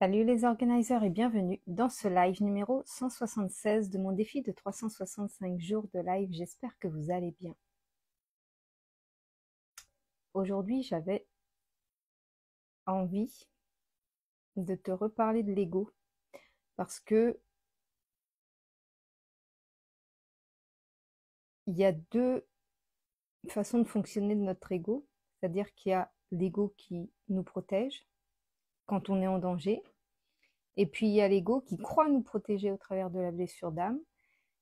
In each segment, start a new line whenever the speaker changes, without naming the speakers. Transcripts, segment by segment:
Salut les organiseurs et bienvenue dans ce live numéro 176 de mon défi de 365 jours de live. J'espère que vous allez bien. Aujourd'hui, j'avais envie de te reparler de l'ego parce que il y a deux façons de fonctionner de notre ego, c'est-à-dire qu'il y a l'ego qui nous protège quand on est en danger, et puis il y a l'ego qui croit nous protéger au travers de la blessure d'âme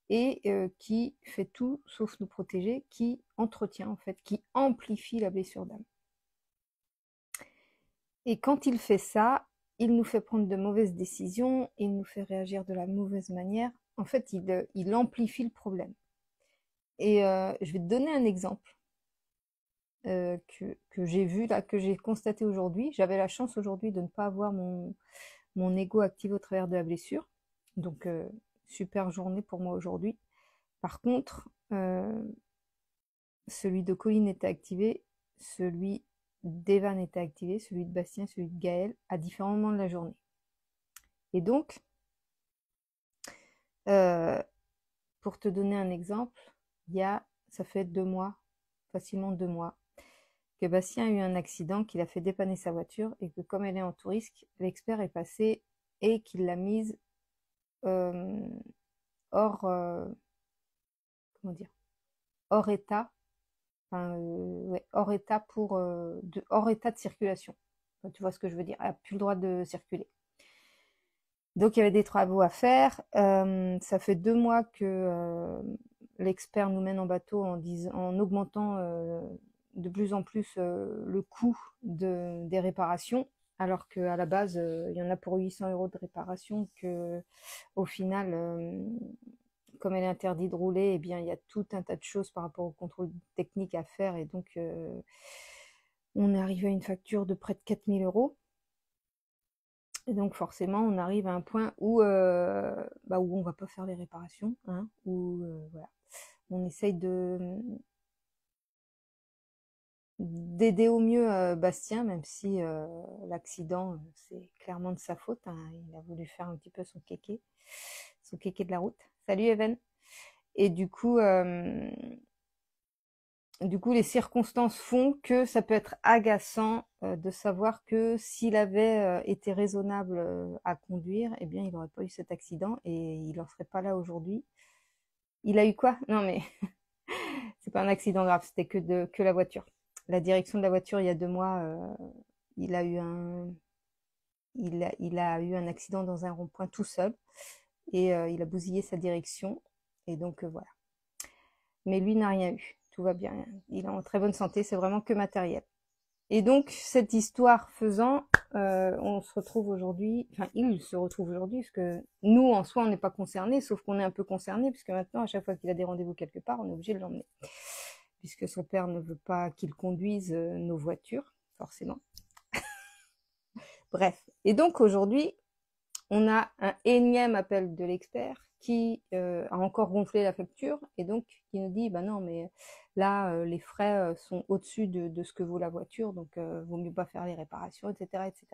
et qui fait tout sauf nous protéger, qui entretient en fait, qui amplifie la blessure d'âme. Et quand il fait ça, il nous fait prendre de mauvaises décisions, il nous fait réagir de la mauvaise manière. En fait, il amplifie le problème. Et je vais te donner un exemple que j'ai vu là, que j'ai constaté aujourd'hui. J'avais la chance aujourd'hui de ne pas avoir mon ego activé au travers de la blessure. Donc, super journée pour moi aujourd'hui. Par contre, celui de Colline était activé, celui d'Evan était activé, celui de Bastien, celui de Gaël, à différents moments de la journée. Et donc, pour te donner un exemple, ça fait 2 mois, facilement 2 mois, que Bastien a eu un accident, qu'il a fait dépanner sa voiture et que comme elle est en tout risque, l'expert est passé et qu'il l'a mise euh, hors, comment dire, hors état, enfin, ouais, hors état hors état de circulation. Enfin, tu vois ce que je veux dire? Elle n'a plus le droit de circuler. Donc il y avait des travaux à faire. Ça fait 2 mois que l'expert nous mène en bateau en augmentant de plus en plus le coût des réparations, alors qu'à la base, il y en a pour 800 € de réparation, que au final, comme elle est interdite de rouler, eh bien, il y a tout un tas de choses par rapport au contrôle technique à faire, et donc on est arrivé à une facture de près de 4000 €. Et donc forcément, on arrive à un point où on va pas faire les réparations, hein, où voilà, on essaye d'aider au mieux Bastien, même si l'accident c'est clairement de sa faute, hein. Il a voulu faire un petit peu son kéké de la route. Salut Even. Et du coup, les circonstances font que ça peut être agaçant de savoir que s'il avait été raisonnable à conduire, eh bien, il n'aurait pas eu cet accident et il n'en serait pas là aujourd'hui. Il a eu quoi? Non, mais c'est pas un accident grave, c'était que la voiture. La direction de la voiture, il y a 2 mois, il a eu un accident dans un rond-point tout seul et il a bousillé sa direction. Et donc, voilà. Mais lui n'a rien eu. Tout va bien. Il est en très bonne santé, c'est vraiment que matériel. Et donc, cette histoire faisant, on se retrouve aujourd'hui, enfin, il se retrouve aujourd'hui, parce que nous, en soi, on n'est pas concernés, sauf qu'on est un peu concernés, puisque maintenant, à chaque fois qu'il a des rendez-vous quelque part, on est obligé de l'emmener. Puisque son père ne veut pas qu'il conduise nos voitures, forcément. Bref. Et donc, aujourd'hui, on a un énième appel de l'expert qui a encore gonflé la facture et donc qui nous dit bah non mais là les frais sont au-dessus de ce que vaut la voiture, donc vaut mieux pas faire les réparations, etc., etc.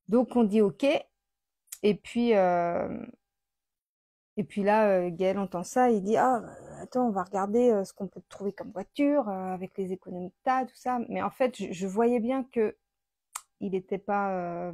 Donc on dit ok, et puis là Gaël entend ça, il dit ah attends, on va regarder ce qu'on peut trouver comme voiture avec les économies de tas, tout ça. Mais en fait je voyais bien que il n'était pas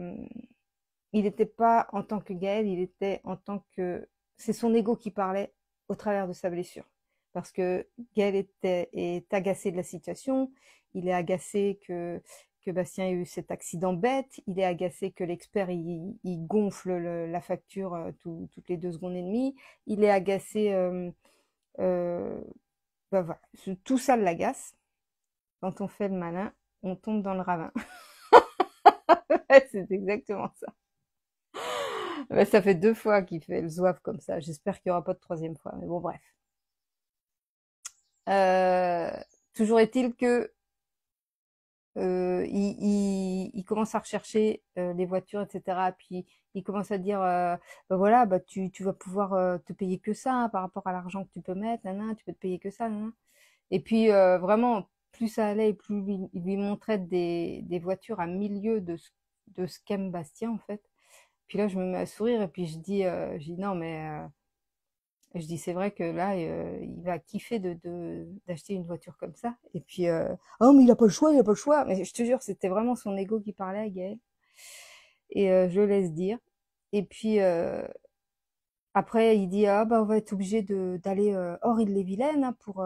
en tant que Gaël, il était en tant que... C'est son ego qui parlait au travers de sa blessure. Parce que Gaël est agacé de la situation, il est agacé que Bastien ait eu cet accident bête, il est agacé que l'expert il gonfle la facture toutes les 2 secondes et demie, il est agacé... voilà. Tout ça l'agace. Quand on fait le malin, on tombe dans le ravin. C'est exactement ça. Ouais, ça fait 2 fois qu'il fait le zouave comme ça. J'espère qu'il n'y aura pas de 3e fois. Mais bon, bref. Euh, toujours est-il que il commence à rechercher les voitures, etc. Puis il commence à dire, bah voilà, bah tu vas pouvoir te payer que ça hein, par rapport à l'argent que tu peux mettre, nana, tu peux te payer que ça, nana. Et puis vraiment, plus ça allait, et plus il lui montrait des voitures à milieu de de ce qu'aime Bastien, en fait. Puis là, je me mets à sourire et puis je dis non, mais je dis c'est vrai que là, il va kiffer d'acheter une voiture comme ça. Et puis, oh, mais il a pas le choix, il a pas le choix. Mais je te jure, c'était vraiment son ego qui parlait à Gaël. Et je le laisse dire. Et puis, après, il dit, ah bah on va être obligé d'aller hors Ille-et-Vilaine hein, pour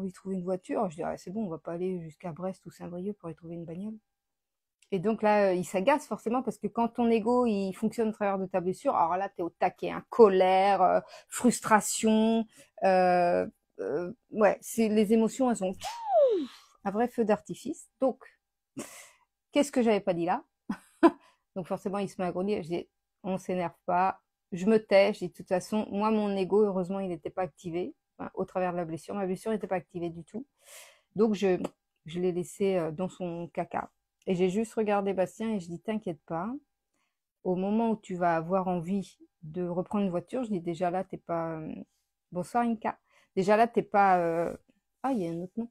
lui trouver une voiture. Je dis, ah, c'est bon, on va pas aller jusqu'à Brest ou Saint-Brieuc pour lui trouver une bagnole. Et donc là, il s'agace forcément parce que quand ton ego il fonctionne au travers de ta blessure, alors là, t'es au taquet, hein, colère, frustration, ouais, c'est les émotions, elles ont un vrai feu d'artifice. Donc, qu'est-ce que j'avais pas dit là? Donc forcément, il se met à grogner. Je dis, on s'énerve pas. Je me tais. Je dis, de toute façon, moi, mon ego, heureusement, il n'était pas activé enfin, au travers de la blessure. Ma blessure n'était pas activée du tout. Donc, je l'ai laissé dans son caca. Et j'ai juste regardé Bastien et je dis, t'inquiète pas. Au moment où tu vas avoir envie de reprendre une voiture, je dis, déjà là, t'es pas... Bonsoir, Inka. Déjà là, t'es pas... Ah, il y a un autre nom.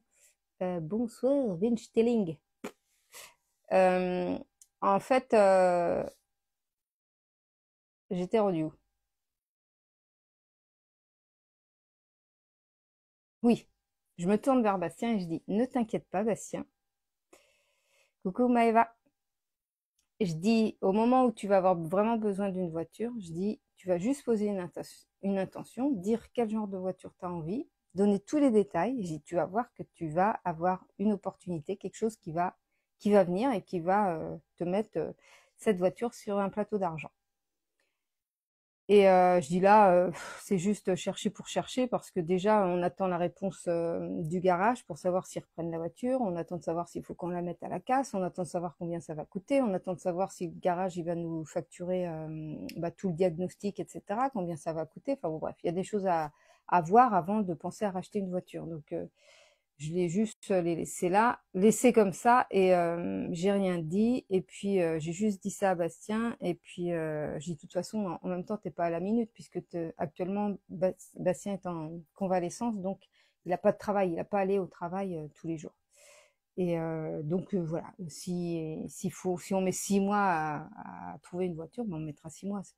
Bonsoir, Vince Telling. En fait, j'étais rendu où? Oui, je me tourne vers Bastien et je dis, ne t'inquiète pas, Bastien. Coucou Maëva. Je dis, au moment où tu vas avoir vraiment besoin d'une voiture, je dis, tu vas juste poser une intention, dire quel genre de voiture tu as envie, donner tous les détails. Je dis, tu vas voir que tu vas avoir une opportunité, quelque chose qui va venir et qui va te mettre cette voiture sur un plateau d'argent. Et je dis là, c'est juste chercher pour chercher parce que déjà, on attend la réponse du garage pour savoir s'ils reprennent la voiture, on attend de savoir s'il faut qu'on la mette à la casse, on attend de savoir combien ça va coûter, on attend de savoir si le garage il va nous facturer tout le diagnostic, etc., combien ça va coûter. Enfin bon, bref, il y a des choses à voir avant de penser à racheter une voiture. Donc, je l'ai juste les laissé là, laissé comme ça et j'ai rien dit et puis j'ai juste dit ça à Bastien et puis j'ai dit de toute façon en même temps t'es pas à la minute puisque actuellement Bastien est en convalescence donc il n'a pas de travail, il n'a pas allé au travail tous les jours et donc voilà si on met 6 mois à trouver une voiture ben on mettra 6 mois c'est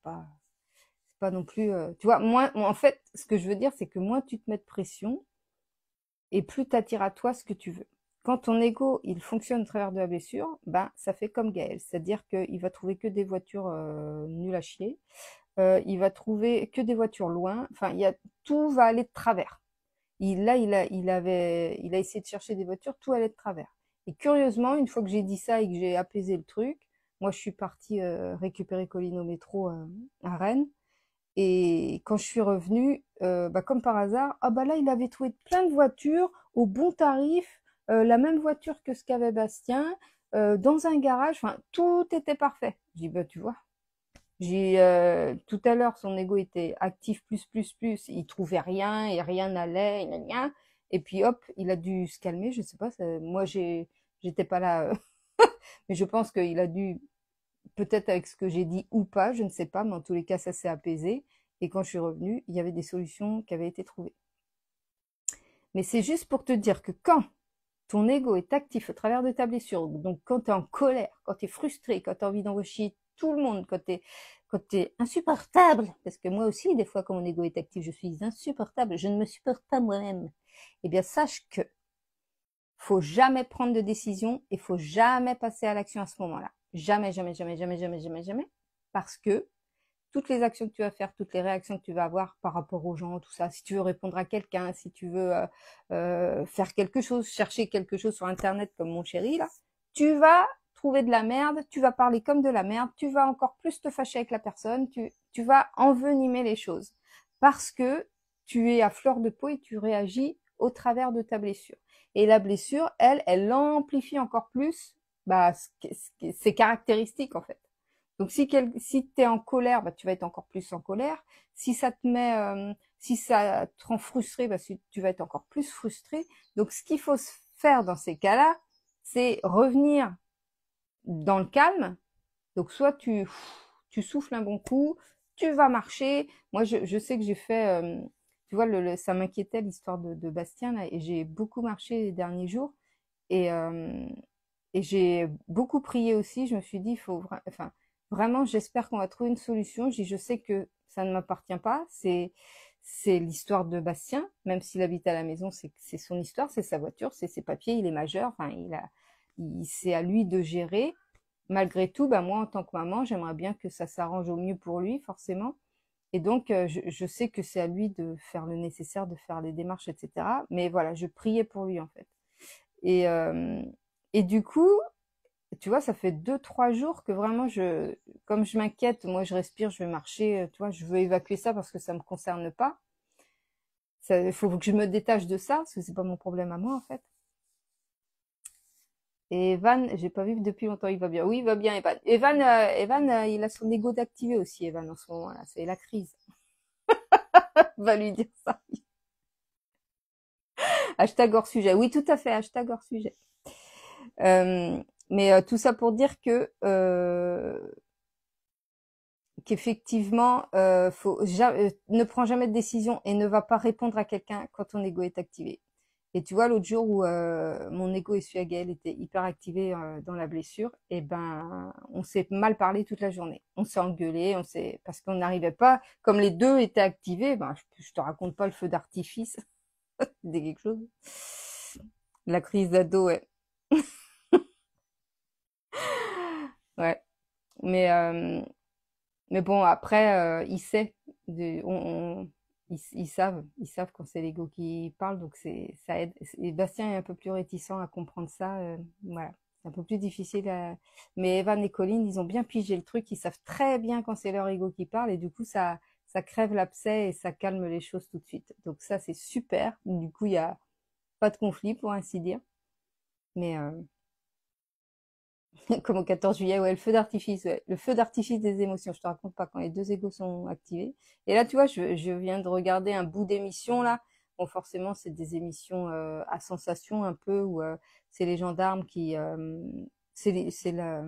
pas non plus tu vois moins en fait ce que je veux dire c'est que moins tu te mets de pression et plus t'attires à toi ce que tu veux. Quand ton ego, il fonctionne au travers de la blessure, ben, ça fait comme Gaël. C'est-à-dire qu'il va trouver que des voitures nulles à chier. Il va trouver que des voitures loin. Enfin, tout va aller de travers. Il a essayé de chercher des voitures, tout allait de travers. Et curieusement, une fois que j'ai dit ça et que j'ai apaisé le truc, moi, je suis partie récupérer Colline au métro à Rennes. Et quand je suis revenue, comme par hasard, ah bah là, il avait trouvé plein de voitures au bon tarif, la même voiture que ce qu'avait Bastien, dans un garage, enfin, tout était parfait. Je dis, bah tu vois, tout à l'heure, son ego était actif plus, il trouvait rien et rien n'allait, et puis hop, il a dû se calmer, je sais pas, moi j'étais pas là, mais je pense qu'il a dû peut-être avec ce que j'ai dit ou pas, je ne sais pas, mais en tous les cas, ça s'est apaisé. Et quand je suis revenue, il y avait des solutions qui avaient été trouvées. Mais c'est juste pour te dire que quand ton ego est actif au travers de ta blessure, donc quand tu es en colère, quand tu es frustré, quand tu as envie d'envoyer tout le monde, quand tu es insupportable, parce que moi aussi, des fois, quand mon ego est actif, je suis insupportable, je ne me supporte pas moi-même, eh bien, sache que faut jamais prendre de décision et faut jamais passer à l'action à ce moment-là. Jamais, jamais, jamais, jamais, jamais, jamais, jamais. Parce que toutes les actions que tu vas faire, toutes les réactions que tu vas avoir par rapport aux gens, tout ça, si tu veux répondre à quelqu'un, si tu veux faire quelque chose, chercher quelque chose sur Internet comme mon chéri, là, tu vas trouver de la merde, tu vas parler comme de la merde, tu vas encore plus te fâcher avec la personne, tu vas envenimer les choses. Parce que tu es à fleur de peau et tu réagis au travers de ta blessure. Et la blessure, elle amplifie encore plus ses caractéristiques en fait. Donc si tu es en colère, tu vas être encore plus en colère. Si ça te rend frustré, tu vas être encore plus frustré. Donc ce qu'il faut faire dans ces cas-là, c'est revenir dans le calme. Donc soit tu souffles un bon coup, tu vas marcher. Moi je sais que j'ai fait, tu vois, ça m'inquiétait l'histoire de Bastien là, et j'ai beaucoup marché les derniers jours. Et et j'ai beaucoup prié aussi. Je me suis dit, il faut, enfin, vraiment, j'espère qu'on va trouver une solution. Je sais que ça ne m'appartient pas. C'est l'histoire de Bastien, même s'il habite à la maison, c'est son histoire, c'est sa voiture, c'est ses papiers, il est majeur. Enfin, c'est à lui de gérer. Malgré tout, bah, moi, en tant que maman, j'aimerais bien que ça s'arrange au mieux pour lui, forcément. Et donc, je sais que c'est à lui de faire le nécessaire, de faire les démarches, etc. Mais voilà, je priais pour lui, en fait. Et, euh, et du coup, tu vois, ça fait 2, 3 jours que vraiment, comme je m'inquiète, moi, je respire, je vais marcher, tu vois, je veux évacuer ça parce que ça me concerne pas. Il faut que je me détache de ça, parce que c'est pas mon problème à moi, en fait. Et Evan, j'ai pas vu depuis longtemps, il va bien. Oui, il va bien, Evan. Evan, il a son ego d'activé aussi, Evan, en ce moment-là. C'est la crise. Va lui dire ça. Hashtag hors sujet. Oui, tout à fait, hashtag hors sujet. Mais tout ça pour dire que qu'effectivement, ne prends jamais de décision et ne va pas répondre à quelqu'un quand ton ego est activé. Et tu vois, l'autre jour où mon ego et à Gaël était hyper activé dans la blessure, et ben, on s'est mal parlé toute la journée. On s'est engueulé, parce qu'on n'arrivait pas, comme les deux étaient activés, ben, je te raconte pas le feu d'artifice, c'était quelque chose. La crise d'ado, ouais. Ouais. Mais, euh, mais bon, après, il sait. Ils savent quand c'est l'ego qui parle, donc ça aide. Et Bastien est un peu plus réticent à comprendre ça. Voilà, c'est un peu plus difficile. Mais Evan et Colin, ils ont bien pigé le truc. Ils savent très bien quand c'est leur ego qui parle, et du coup, ça crève l'abcès et ça calme les choses tout de suite. Donc ça, c'est super. Du coup, il y a pas de conflit, pour ainsi dire. Mais comme au 14 juillet, ouais, le feu d'artifice, ouais. Le feu d'artifice des émotions. Je te raconte pas quand les deux égos sont activés. Et là, tu vois, je viens de regarder un bout d'émission là. Bon, forcément, c'est des émissions à sensation un peu où c'est les gendarmes qui, c'est la,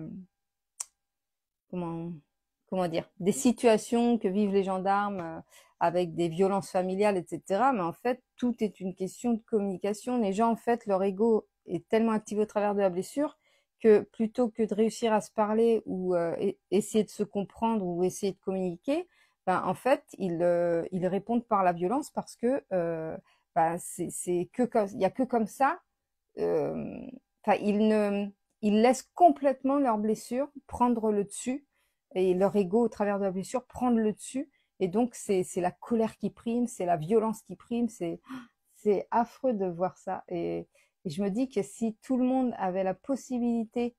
comment, comment dire, des situations que vivent les gendarmes avec des violences familiales, etc. Mais en fait, tout est une question de communication. Les gens, en fait, leur ego est tellement activé au travers de la blessure que plutôt que de réussir à se parler ou essayer de se comprendre ou essayer de communiquer, ben, en fait, ils répondent par la violence parce que ben, il y a que comme ça. euh, Enfin, ils laissent complètement leur blessure prendre le dessus et leur ego au travers de la blessure prendre le dessus. Et donc, c'est la colère qui prime, c'est la violence qui prime, c'est affreux de voir ça. Et je me dis que si tout le monde avait la possibilité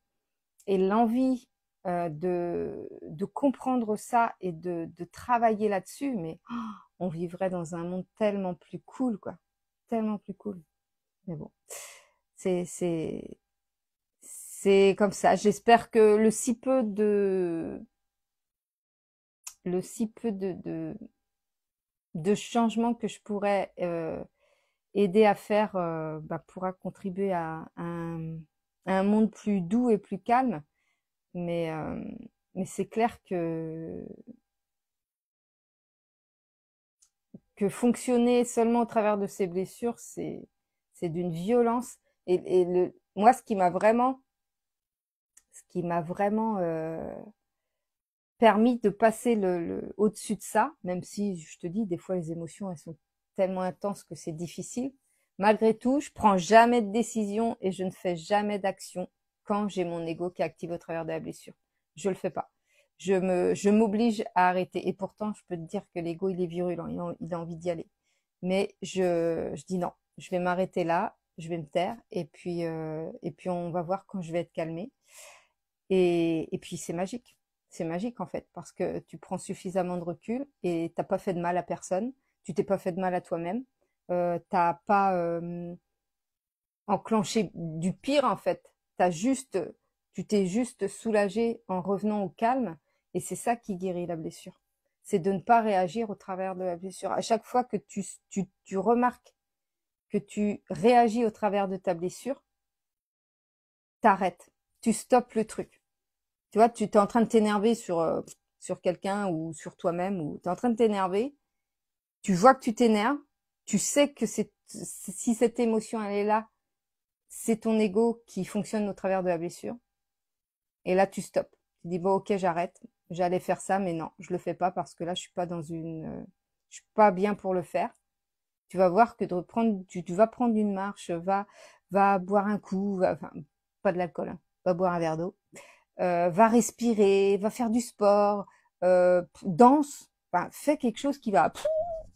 et l'envie de comprendre ça et de travailler là-dessus, mais on vivrait dans un monde tellement plus cool, quoi. Tellement plus cool. Mais bon, c'est, c'est, c'est comme ça. J'espère que le si peu de changements que je pourrais aider à faire bah, pourra contribuer à un monde plus doux et plus calme. Mais, euh, mais c'est clair que fonctionner seulement au travers de ces blessures, c'est d'une violence. Moi, ce qui m'a vraiment permis de passer au-dessus de ça, même si je te dis, des fois les émotions, elles sont tellement intenses que c'est difficile. Malgré tout, je prends jamais de décision et je ne fais jamais d'action quand j'ai mon ego qui est activé au travers de la blessure. Je le fais pas. Je m'oblige à arrêter. Et pourtant, je peux te dire que l'ego, il est virulent, il a envie d'y aller. Mais je dis non, je vais m'arrêter là, je vais me taire, et puis on va voir quand je vais être calmée. Et puis c'est magique. C'est magique en fait, parce que tu prends suffisamment de recul et t'as pas fait de mal à personne, tu t'es pas fait de mal à toi-même, t'as pas enclenché du pire en fait. Tu t'es juste soulagé en revenant au calme, et c'est ça qui guérit la blessure. C'est de ne pas réagir au travers de la blessure. À chaque fois que tu remarques que tu réagis au travers de ta blessure, t'arrêtes, tu stoppes le truc. Tu vois, tu es en train de t'énerver sur quelqu'un ou sur toi-même, ou tu es en train de t'énerver, tu vois que tu t'énerves, tu sais que si cette émotion elle est là, c'est ton ego qui fonctionne au travers de la blessure. Et là, tu stoppes. Tu dis, bon, ok, j'arrête. J'allais faire ça, mais non, je le fais pas parce que là, je suis pas je suis pas bien pour le faire. Tu vas voir que tu vas prendre une marche, va boire un coup, enfin, pas de l'alcool, hein, va boire un verre d'eau, va respirer, va faire du sport, danse, enfin, fais quelque chose qui va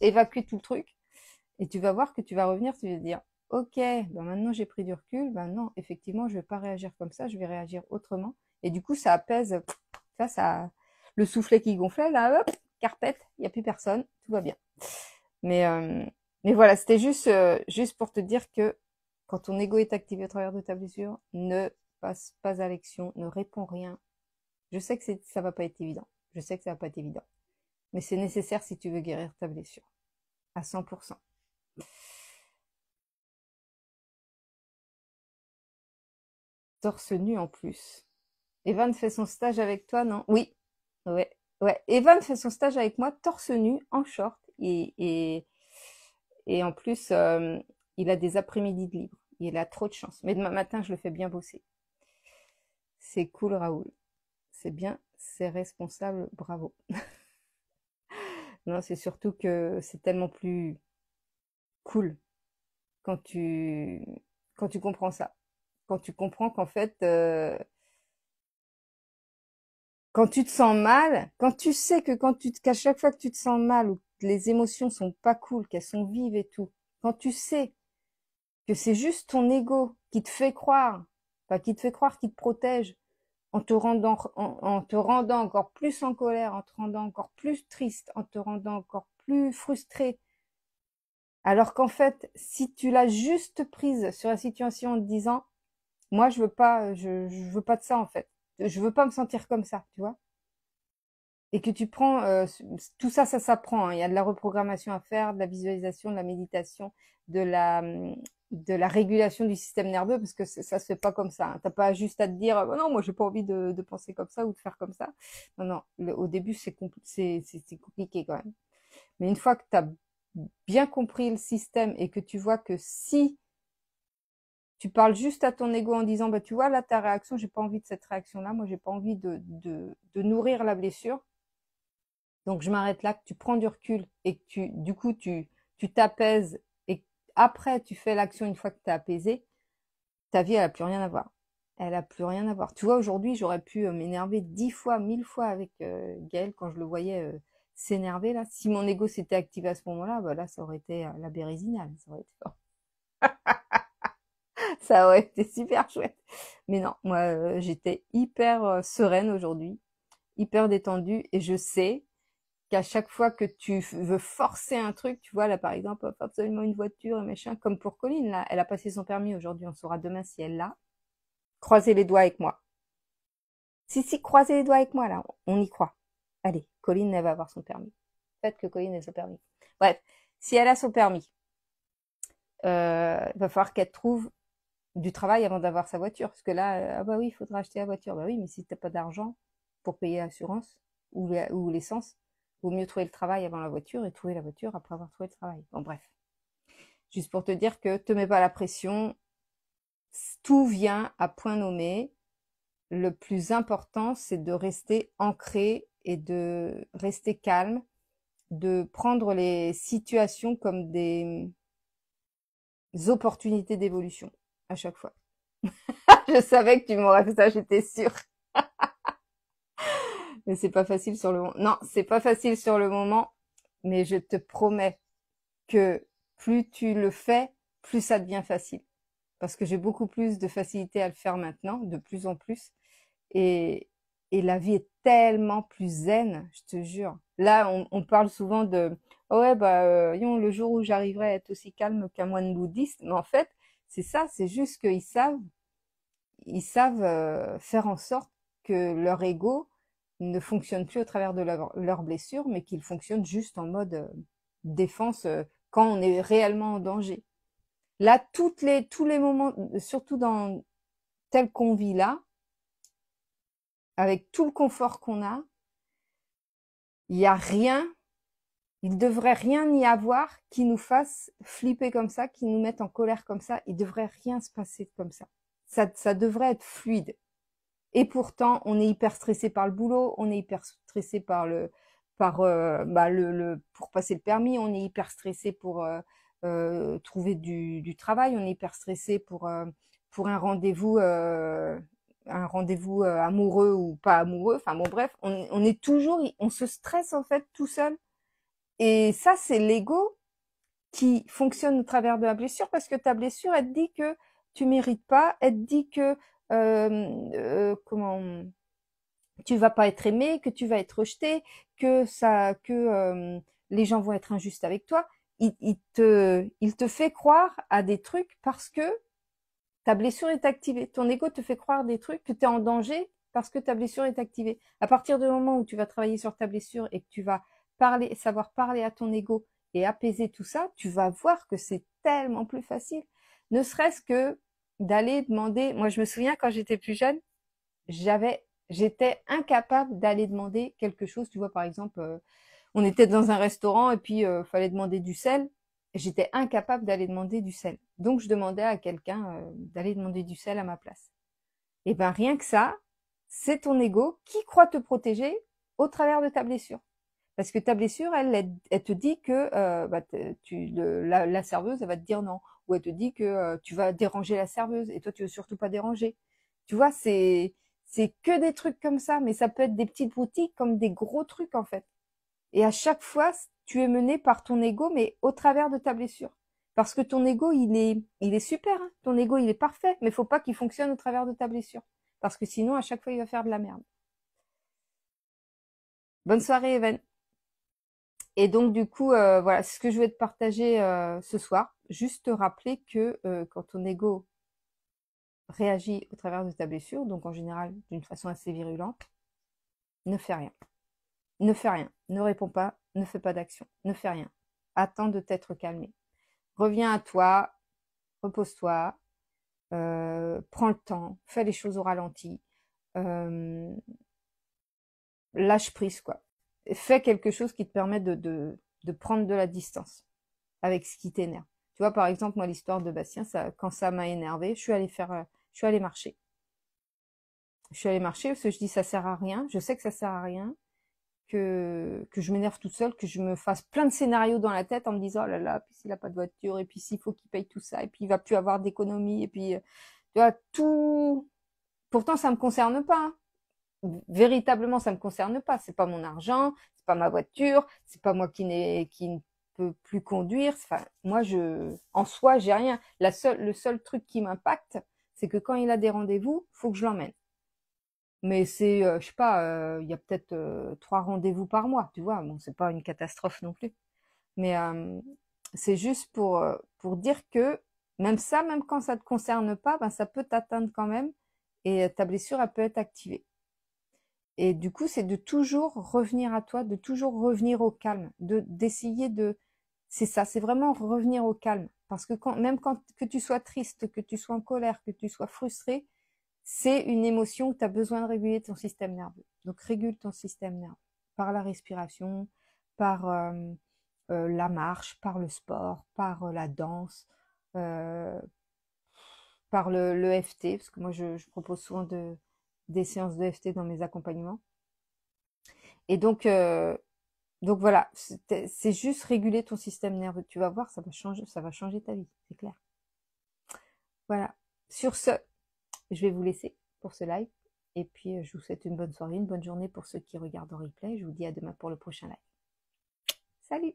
évacuer tout le truc. Et tu vas voir que tu vas revenir, tu vas te dire, ok, ben maintenant j'ai pris du recul, ben non, effectivement, je vais pas réagir comme ça, je vais réagir autrement. Et du coup, ça apaise, ça, le soufflet qui gonflait, là, hop, carpette, il n'y a plus personne, tout va bien. Mais, euh, mais voilà, c'était juste pour te dire que quand ton ego est activé au travers de ta blessure, ne passe pas à l'action, ne réponds rien. Je sais que ça va pas être évident. Je sais que ça va pas être évident. Mais c'est nécessaire si tu veux guérir ta blessure. À 100%. Torse nu en plus. Evan fait son stage avec toi, non? Oui. Ouais. Ouais. Evan fait son stage avec moi, torse nu, en short. Et en plus, il a des après-midi de libre. Il a trop de chance. Mais demain matin, je le fais bien bosser. C'est cool, Raoul. C'est bien, c'est responsable, bravo. Non, c'est surtout que c'est tellement plus cool quand quand tu comprends ça. Quand tu comprends qu'en fait, quand tu te sens mal, quand tu sais que qu'à chaque fois que tu te sens mal ou que les émotions sont pas cool, qu'elles sont vives et tout, quand tu sais que c'est juste ton ego qui te fait croire, enfin qui te fait croire qu'il te protège, en te rendant encore plus en colère, en te rendant encore plus triste, en te rendant encore plus frustré. Alors qu'en fait, si tu l'as juste prise sur la situation en te disant, moi je veux pas de ça en fait, je veux pas me sentir comme ça, tu vois. Et que tu prends tout ça, ça s'apprend. Hein. Il y a de la reprogrammation à faire, de la visualisation, de la méditation, de la de la régulation du système nerveux, parce que ça se fait pas comme ça. Hein. T'as pas juste à te dire oh non, moi j'ai pas envie de penser comme ça ou de faire comme ça. Non, non. Au début c'est compliqué quand même. Mais une fois que tu as bien compris le système et que tu vois que si tu parles juste à ton ego en disant bah tu vois là ta réaction, j'ai pas envie de cette réaction là, moi j'ai pas envie de nourrir la blessure. Donc je m'arrête là, que tu prends du recul et que du coup, tu t'apaises et après tu fais l'action une fois que tu es apaisé, ta vie, elle a plus rien à voir. Elle a plus rien à voir. Tu vois, aujourd'hui, j'aurais pu m'énerver 10 fois, 1000 fois avec Gaël quand je le voyais s'énerver là. Si mon ego s'était activé à ce moment-là, bah là, ça aurait été la Bérézinale. Ça aurait été super chouette. Mais non, moi, j'étais hyper sereine aujourd'hui, hyper détendue et je sais qu'à chaque fois que tu veux forcer un truc, tu vois, là, par exemple, hop, absolument une voiture et machin, comme pour Colline, là, elle a passé son permis aujourd'hui, on saura demain si elle l'a. Croisez les doigts avec moi. Si, croisez les doigts avec moi, là, on y croit. Allez, Colline, elle va avoir son permis. Faites que Colline ait son permis. Bref, si elle a son permis, il va falloir qu'elle trouve du travail avant d'avoir sa voiture. Parce que là, ah bah oui, il faudra acheter la voiture. Bah oui, mais si t'as pas d'argent pour payer l'assurance ou l'essence, vaut mieux trouver le travail avant la voiture et trouver la voiture après avoir trouvé le travail. Bon, bref. Juste pour te dire que te mets pas la pression. Tout vient à point nommé. Le plus important, c'est de rester ancré et de rester calme, de prendre les situations comme des opportunités d'évolution à chaque fois. Je savais que tu m'aurais fait ça, j'étais sûre. Mais c'est pas facile sur le moment. Non, c'est pas facile sur le moment, mais je te promets que plus tu le fais, plus ça devient facile. Parce que j'ai beaucoup plus de facilité à le faire maintenant, de plus en plus. Et, et la vie est tellement plus zen, je te jure. Là, on parle souvent de, oh ouais, bah, le jour où j'arriverai à être aussi calme qu'un moine bouddhiste. Mais en fait, c'est ça, c'est juste ils savent faire en sorte que leur ego ne fonctionne plus au travers de leur blessure, mais qu'il fonctionne juste en mode défense quand on est réellement en danger. Là, tous les moments, surtout dans tel qu'on vit là, avec tout le confort qu'on a, il n'y a rien, Il devrait rien y avoir qui nous fasse flipper comme ça, qui nous mette en colère comme ça. Il devrait rien se passer comme ça. Ça devrait être fluide. Et pourtant, on est hyper stressé par le boulot, on est hyper stressé pour passer le permis, on est hyper stressé pour trouver du travail, on est hyper stressé pour un rendez-vous amoureux ou pas amoureux. Enfin bon, bref, on est toujours, on se stresse en fait tout seul. Et ça, c'est l'ego qui fonctionne au travers de la blessure, parce que ta blessure, elle te dit que tu mérites pas, elle te dit que comment tu vas pas être aimé, que tu vas être rejeté, que les gens vont être injustes avec toi. Il te fait croire à des trucs parce que ta blessure est activée. Ton ego te fait croire des trucs, que tu es en danger parce que ta blessure est activée. À partir du moment où tu vas travailler sur ta blessure et que tu vas savoir parler à ton ego et apaiser tout ça, tu vas voir que c'est tellement plus facile. Ne serait-ce que d'aller demander. Moi, je me souviens quand j'étais plus jeune, j'étais incapable d'aller demander quelque chose. Tu vois, par exemple, on était dans un restaurant et puis fallait demander du sel. J'étais incapable d'aller demander du sel. Donc, je demandais à quelqu'un d'aller demander du sel à ma place. Et ben, rien que ça, c'est ton ego qui croit te protéger au travers de ta blessure. Parce que ta blessure, elle te dit que la serveuse, elle va te dire non. Ou elle te dit que tu vas déranger la serveuse et toi, tu veux surtout pas déranger. Tu vois, c'est que des trucs comme ça, mais ça peut être des petites boutiques comme des gros trucs en fait. Et à chaque fois, tu es mené par ton ego, mais au travers de ta blessure. Parce que ton ego, il est super, hein. Ton ego, il est parfait, mais il faut pas qu'il fonctionne au travers de ta blessure. Parce que sinon, à chaque fois, il va faire de la merde. Bonne soirée, Even. Et donc, du coup, voilà, c'est ce que je vais te partager ce soir. Juste te rappeler que quand ton ego réagit au travers de ta blessure, donc en général d'une façon assez virulente, ne fais rien. Ne fais rien. Ne réponds pas. Ne fais pas d'action. Ne fais rien. Attends de t'être calmé. Reviens à toi. Repose-toi. Prends le temps. Fais les choses au ralenti. Euh, Lâche prise, quoi. Fais quelque chose qui te permet de prendre de la distance avec ce qui t'énerve. Tu vois, par exemple, moi, l'histoire de Bastien, quand ça m'a énervé, je suis allée marcher. Je suis allée marcher parce que je dis ça sert à rien. Je sais que ça sert à rien, que je m'énerve toute seule, que je me fasse plein de scénarios dans la tête en me disant, oh là là, puis s'il a pas de voiture, et puis s'il faut qu'il paye tout ça, et puis il va plus avoir d'économie, et puis, tu vois, tout. Pourtant, ça me concerne pas, hein. Véritablement, ça me concerne pas. C'est pas mon argent, c'est pas ma voiture, c'est pas moi qui ne peut plus conduire. Enfin, moi, en soi, j'ai rien. Le seul truc qui m'impacte, c'est que quand il a des rendez-vous, faut que je l'emmène. Mais c'est, je sais pas, il y a peut-être 3 rendez-vous par mois, tu vois. Bon, c'est pas une catastrophe non plus. Mais c'est juste pour dire que même ça, même quand ça te concerne pas, ben ça peut t'atteindre quand même et ta blessure, elle peut être activée. Et du coup, c'est de toujours revenir à toi, de toujours revenir au calme, d'essayer de, c'est ça, c'est vraiment revenir au calme. Parce que même quand que tu sois triste, que tu sois en colère, que tu sois frustré, c'est une émotion où tu as besoin de réguler ton système nerveux. Donc régule ton système nerveux par la respiration, par la marche, par le sport, par la danse, euh, par le FT, parce que moi je propose souvent des séances de FT dans mes accompagnements. Et donc voilà, c'est juste réguler ton système nerveux. Tu vas voir, ça va changer ta vie, c'est clair. Voilà. Sur ce, je vais vous laisser pour ce live. Et puis, je vous souhaite une bonne soirée, une bonne journée pour ceux qui regardent en replay. Je vous dis à demain pour le prochain live. Salut!